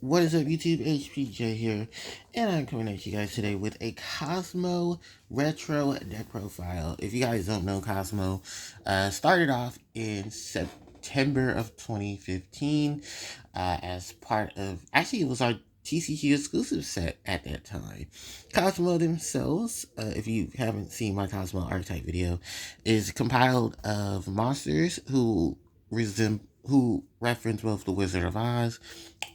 What is up, YouTube? HPJ here, and I'm coming at you guys today with a Kozmo retro deck profile. If you guys don't know, Kozmo started off in September of 2015 as part of, actually, it was our TCQ exclusive set at that time. Kozmo themselves, if you haven't seen my Kozmo archetype video, is compiled of monsters who reference both the Wizard of Oz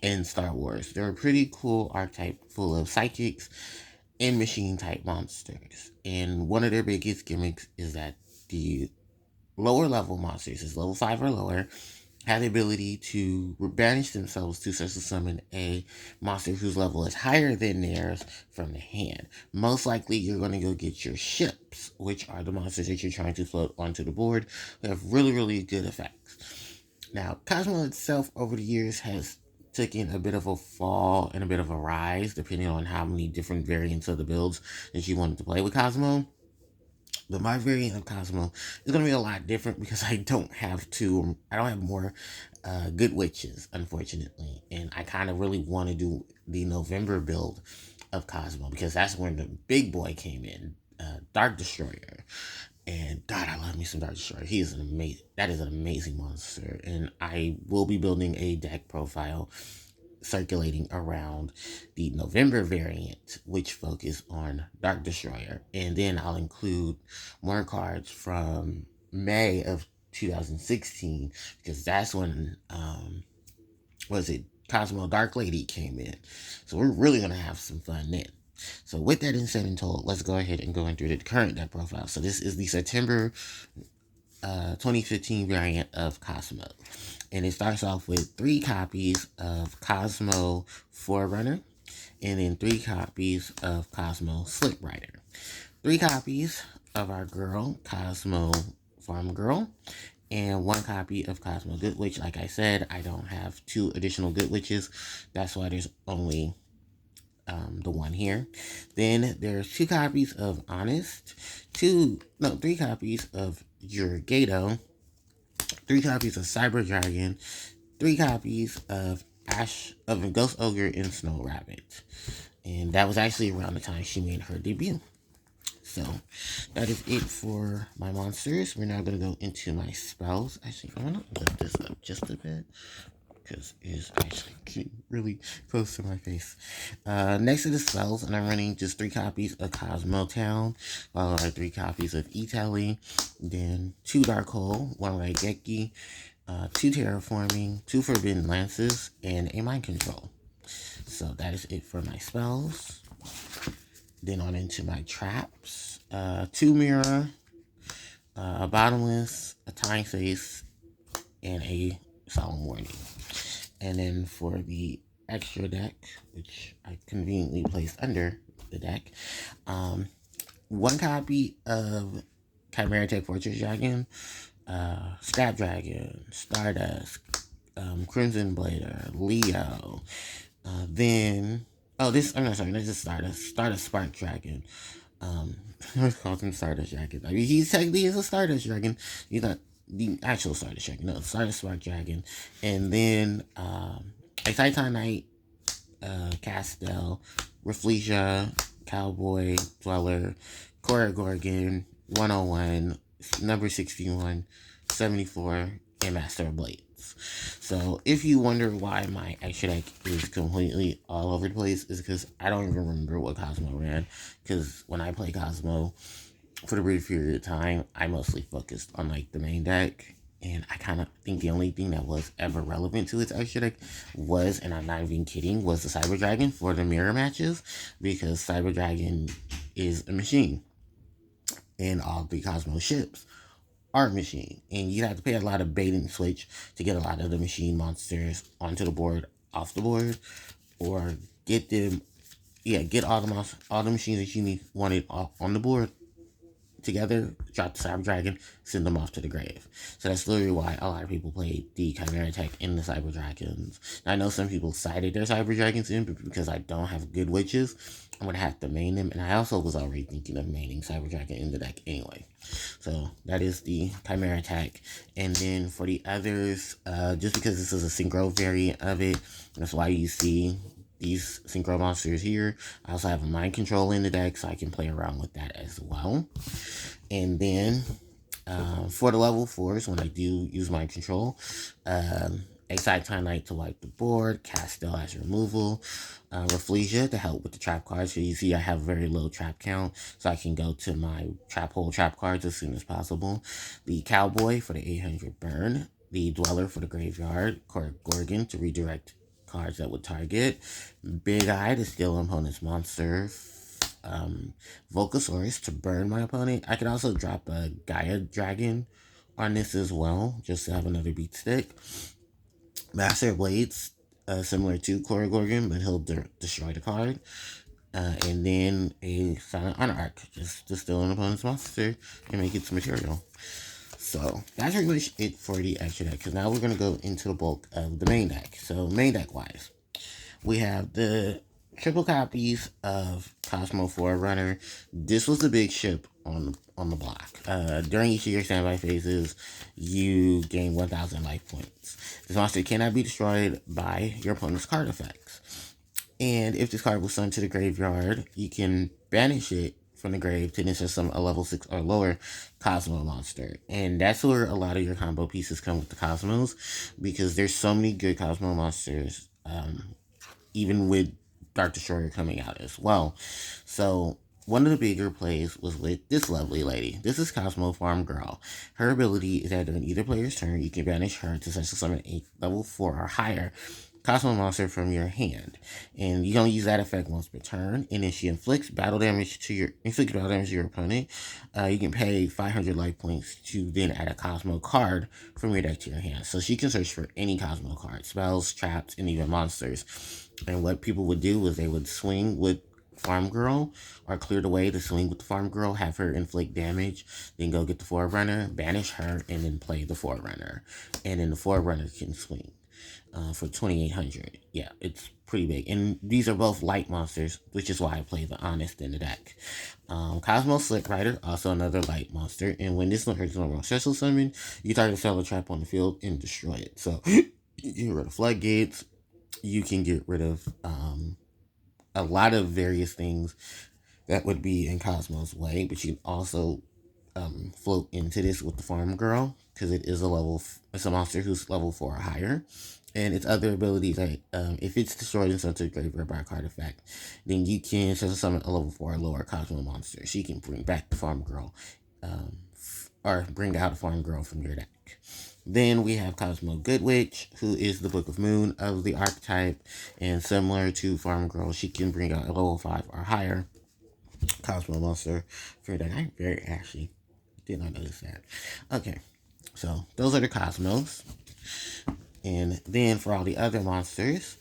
and Star Wars. They're a pretty cool archetype full of psychics and machine type monsters. And one of their biggest gimmicks is that the lower level monsters, is level 5 or lower, have the ability to banish themselves to special summon a monster whose level is higher than theirs from the hand. Most likely, you're going to go get your ships, which are the monsters that you're trying to float onto the board. They have really, really good effects. Now, Kozmo itself over the years has taken a bit of a fall and a bit of a rise, depending on how many different variants of the builds that you wanted to play with Kozmo. But my variant of Kozmo is going to be a lot different because I don't have more good witches, unfortunately. And I kind of really want to do the November build of Kozmo because that's when the big boy came in, Dark Destroyer. And God, I love me some Dark Destroyer. That is an amazing monster. And I will be building a deck profile circulating around the November variant, which focus on Dark Destroyer. And then I'll include more cards from May of 2016, because that's when, Kozmo Dark Lady came in. So we're really going to have some fun then. So with that said and told, let's go ahead and go into the current deck profile. So this is the September 2015 variant of Kozmo. And it starts off with 3 copies of Kozmo Forerunner, and then 3 copies of Kozmo Slip Rider, 3 copies of our girl, Kozmo Farm Girl, and 1 copy of Kozmo Good Witch. Like I said, I don't have 2 additional Good Witches. That's why there's only the 1 here. Then there's 2 copies of Honest, 3 copies of Jurgato, 3 copies of Cyber Dragon, 3 copies of Ghost Ogre and Snow Rabbit. And that was actually around the time she made her debut. So that is it for my monsters. We're now going to go into my spells. Actually, I'm going to lift this up just a bit because it is actually really close to my face. Next to the spells, and I'm running just 3 copies of Cosmo Town, followed by 3 copies of Italy, then 2 Dark Hole, 1 Raigeki, 2 Terraforming, 2 Forbidden Lances, and a Mind Control. So that is it for my spells. Then on into my traps. 2 Mirror, a Bottomless, a Time Face, and a Solemn Warning. And then for the extra deck, which I conveniently placed under the deck, 1 copy of Chimera Tech Fortress Dragon, Scrap Dragon, Stardust, Crimson Blader, Leo, this is Stardust Spark Dragon. I called him Stardust Dragon. I mean, he's technically a Stardust Dragon. He's not the actual Stardust Dragon. No, Stardust Spark Dragon. And then, a Titanite, Castel, Rafflesia, Cowboy, Dweller, Gorgon, 101, number 61, 74, and Master of Blades. So if you wonder why my extra deck is completely all over the place, is because I don't even remember what Kozmo ran. Because when I play Kozmo for the brief period of time, I mostly focused on like the main deck. And I kind of think the only thing that was ever relevant to its extra deck was, and I'm not even kidding, was the Cyber Dragon for the mirror matches. Because Cyber Dragon is a machine. And all 3 Kozmo ships are machine. And you have to pay a lot of bait and switch to get a lot of the machine monsters onto the board, off the board. Or get all the machines that you wanted off on the board together, drop the Cyber Dragon, send them off to the grave. So that's literally why a lot of people played the Chimera Tech in the Cyber Dragons. Now, I know some people cited their Cyber Dragons in, but because I don't have good witches, I'm going to have to main them. And I also was already thinking of maining Cyber Dragon in the deck anyway. So that is the Chimera Attack. And then for the others, just because this is a synchro variant of it, that's why you see these synchro monsters here. I also have a mind control in the deck, so I can play around with that as well. And then for the level 4s, when I do use mind control, Excite Time Knight to wipe the board, Castel as removal, Rafflesia to help with the trap cards. So you see I have very low trap count, so I can go to my trap hole trap cards as soon as possible. The Cowboy for the 800 burn, the Dweller for the graveyard, Gorgon to redirect cards that would target, Big Eye to steal an opponent's monster, Volcasaurus to burn my opponent. I can also drop a Gaia Dragon on this as well, just to have another beat stick. Master Blades, similar to Gorgon, but he'll destroy the card. And then a Silent Honor Arc, just to steal an opponent's monster and make its material. So that's pretty much it for the extra deck, because now we're going to go into the bulk of the main deck. So main deck wise, we have the triple copies of Kozmo Forerunner. This was the big ship on the block. During each of your standby phases, you gain 1,000 life points. This monster cannot be destroyed by your opponent's card effects. And if this card was sent to the graveyard, you can banish it from the grave to insert a level 6 or lower Kozmo monster. And that's where a lot of your combo pieces come with the Cosmos, because there's so many good Kozmo monsters, even with Dark Destroyer coming out as well. So one of the bigger plays was with this lovely lady. This is Kozmo Farm Girl. Her ability is that during either player's turn, you can banish her to special summon a level 4 or higher Kozmo monster from your hand, and you don't use that effect once per turn. And then she inflicts battle damage to your opponent. You can pay 500 life points to then add a Kozmo card from your deck to your hand. So she can search for any Kozmo card, spells, traps, and even monsters. And what people would do is they would swing with Farm Girl, or clear the way to swing with the Farm Girl, have her inflict damage, then go get the Forerunner, banish her, and then play the Forerunner. And then the Forerunner can swing. For 2,800. Yeah, it's pretty big. And these are both light monsters, which is why I play the Honest in the deck. Kozmo Slick Rider, also another light monster. And when this one hurts normal special summon, you target a fellow trap on the field and destroy it. So you get rid of floodgates. You can get rid of a lot of various things that would be in Kozmo's way, but you can also float into this with the Farm Girl, because it is it's a monster who's level 4 or higher. And its other abilities, like if it's destroyed and sent to the graveyard by a card effect, then you can summon a level 4 or lower Kozmo monster. She can bring back the Farm Girl, or bring out a Farm Girl from your deck. Then we have Kozmo Good Witch, who is the Book of Moon of the archetype, and similar to Farm Girl, she can bring out a level 5 or higher Kozmo monster for your deck. I very actually did not notice that. Okay, so those are the Cosmos. And then for all the other monsters,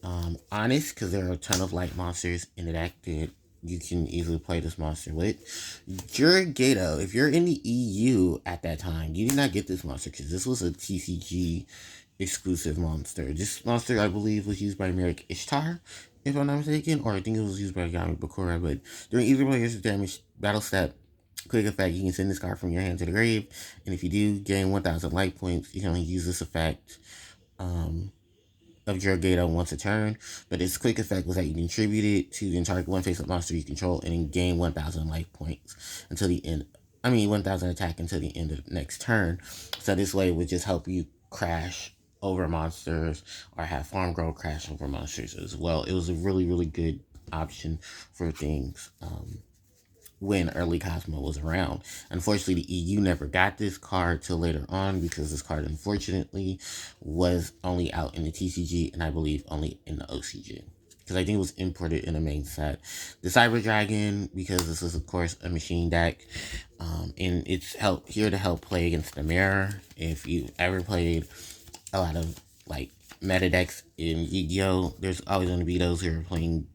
Honest, because there are a ton of light monsters in the deck that you can easily play this monster with. Jurgato, if you're in the EU at that time, you did not get this monster because this was a TCG exclusive monster. This monster, I believe, was used by Merrick Ishtar, if I'm not mistaken, or I think it was used by Yami Bakura. But during either player's damage battle step, quick effect, you can send this card from your hand to the grave, and if you do gain 1,000 life points, you can only use this effect of Jurgato once a turn, but its quick effect was that you contribute it to the entire one face-up monster you control and then gain 1,000 life points until the end. 1,000 attack until the end of the next turn. So this way it would just help you crash over monsters or have Farm Girl crash over monsters as well. It was a really, really good option for things when early Kozmo was around. Unfortunately, the EU never got this card till later on, because this card, unfortunately, was only out in the TCG and I believe only in the OCG, because I think it was imported in the main set. The Cyber Dragon, because this is, of course, a machine deck, and it's here to help play against the mirror. If you ever played a lot of, meta decks in Yu-Gi-Oh!, there's always going to be those who are playing,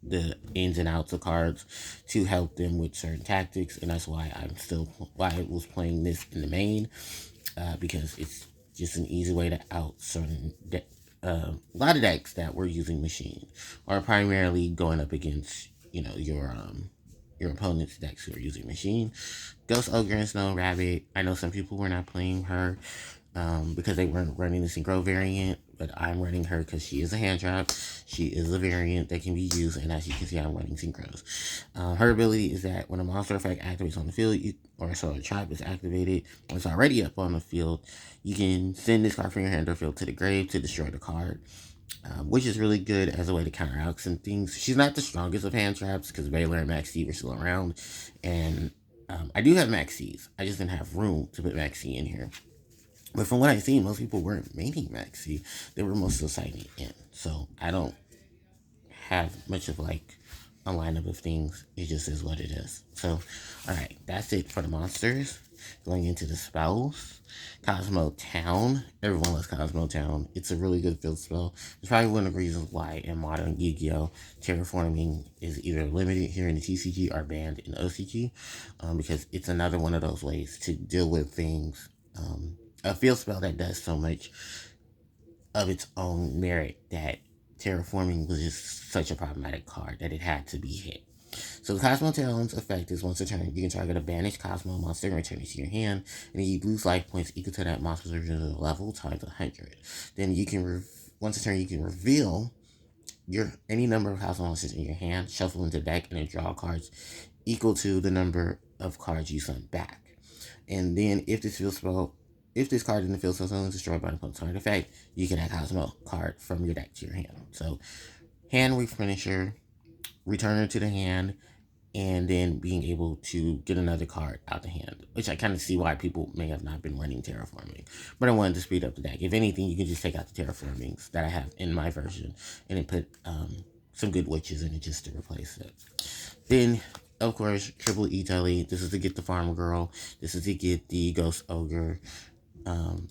the ins and outs of cards to help them with certain tactics, and that's why why I was playing this in the main, because it's just an easy way to out certain a lot of decks that were using machine, or primarily going up against your opponent's decks who are using machine. Ghost Ogre and Snow Rabbit. I know some people were not playing her because they weren't running the Synchro variant, but I'm running her because she is a hand trap. She is a variant that can be used, and as you can see, I'm running Synchros. Her ability is that when a monster effect activates on the field, or so a trap is activated, when it's already up on the field, you can send this card from your hand or field to the grave to destroy the card. Which is really good as a way to counteract some things. She's not the strongest of hand traps because Baylor and Max C were still around, and I do have Max C's. I just didn't have room to put Max C in here. But from what I've seen, most people weren't maining Max C. They were mostly signing in. So I don't have much of like a lineup of things. It just is what it is. So, alright, that's it for the monsters. Going into the spells. Kozmo Town. Everyone loves Kozmo Town. It's a really good field spell. It's probably one of the reasons why in modern Yu-Gi-Oh! Terraforming is either limited here in the TCG or banned in OCG. Because it's another one of those ways to deal with things. A field spell that does so much of its own merit that terraforming was just such a problematic card that it had to be hit. So the Kozmo Talon's effect is once a turn, you can target a banished Kozmo monster and return it to your hand, and you lose life points equal to that monster's original level times 100. Then you can, once a turn, you can reveal any number of Kozmo monsters in your hand, shuffle into deck, and then draw cards equal to the number of cards you sent back. And then if this card in the field spell zone is destroyed by an opponent's card effect, you can add Kozmo card from your deck to your hand. So, hand replenisher, returner to the hand, and then being able to get another card out the hand, which I kind of see why people may have not been running terraforming. But I wanted to speed up the deck. If anything, you can just take out the terraformings that I have in my version and then put some good witches in it just to replace it. Then, of course, triple E-Telly. This is to get the Farm Girl. This is to get the Ghost Ogre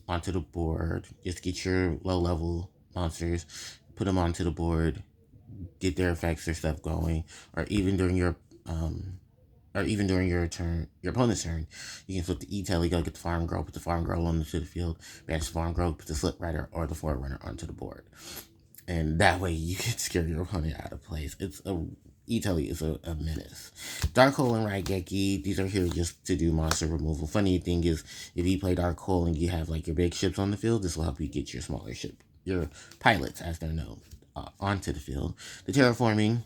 onto the board. Just get your low-level monsters, put them onto the board, get their effects or stuff going, or even during your turn, your opponent's turn, you can flip the E-Telly, go get the Farm Girl, put the Farm Girl onto the field, banish the Farm Girl, put the Slip Rider or the Forerunner onto the board. And that way you can scare your opponent out of place. E-Telly is a menace. Dark Hole and Raigeki, these are here just to do monster removal. Funny thing is, if you play Dark Hole and you have like your big ships on the field, this will help you get your smaller ship, your pilots as they're known, onto the field. The Terraforming,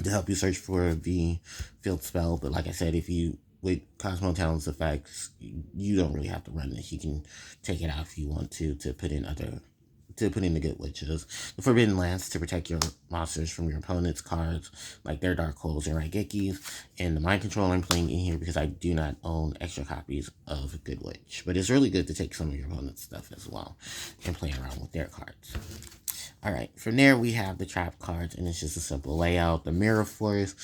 to help you search for the field spell, but like I said, with Kozmo Talon's effects, you don't really have to run this. You can take it out if you want to put in the good witches. The Forbidden Lance to protect your monsters from your opponent's cards, like their Dark Holes and Raigekis. And the Mind Control I'm playing in here because I do not own extra copies of Good Witch. But it's really good to take some of your opponent's stuff as well and play around with their cards. Alright, from there we have the trap cards, and it's just a simple layout. The Mirror Force,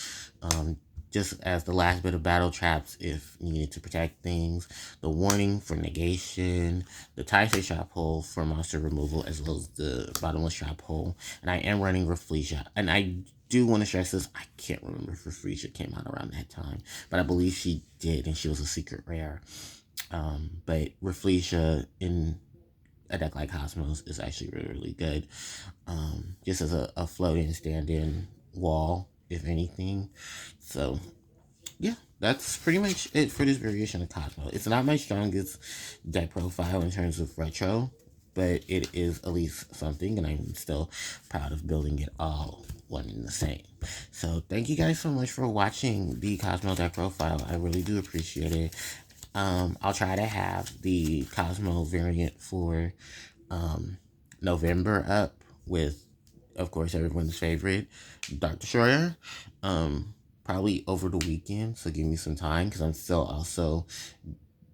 just as the last bit of battle traps if you need to protect things. The Warning for negation. The Typhoid Trap Hole for monster removal, as well as the Bottomless Trap Hole. And I am running Rafflesia. And I do want to stress this, I can't remember if Rafflesia came out around that time, but I believe she did, and she was a secret rare. But Rafflesia in a deck like Cosmos is actually really, really good. Just as a floating stand-in wall, if anything. So, yeah, that's pretty much it for this variation of Cosmo. It's not my strongest deck profile in terms of retro, but it is at least something, and I'm still proud of building it all one and the same. So, thank you guys so much for watching the Cosmo deck profile. I really do appreciate it. I'll try to have the Cosmo variant for November up with, of course, everyone's favorite, Dark Destroyer. Probably over the weekend, so give me some time, because I'm still also,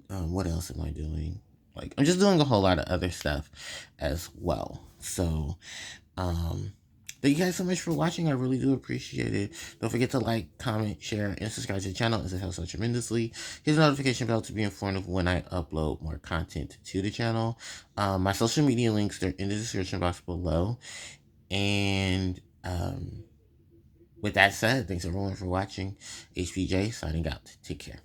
what else am I doing? Like, I'm just doing a whole lot of other stuff as well. So, thank you guys so much for watching. I really do appreciate it. Don't forget to like, comment, share, and subscribe to the channel, as it helps out tremendously. Hit the notification bell to be informed of when I upload more content to the channel. My social media links, they're in the description box below. And, with that said, thanks everyone for watching. HPJ signing out. Take care.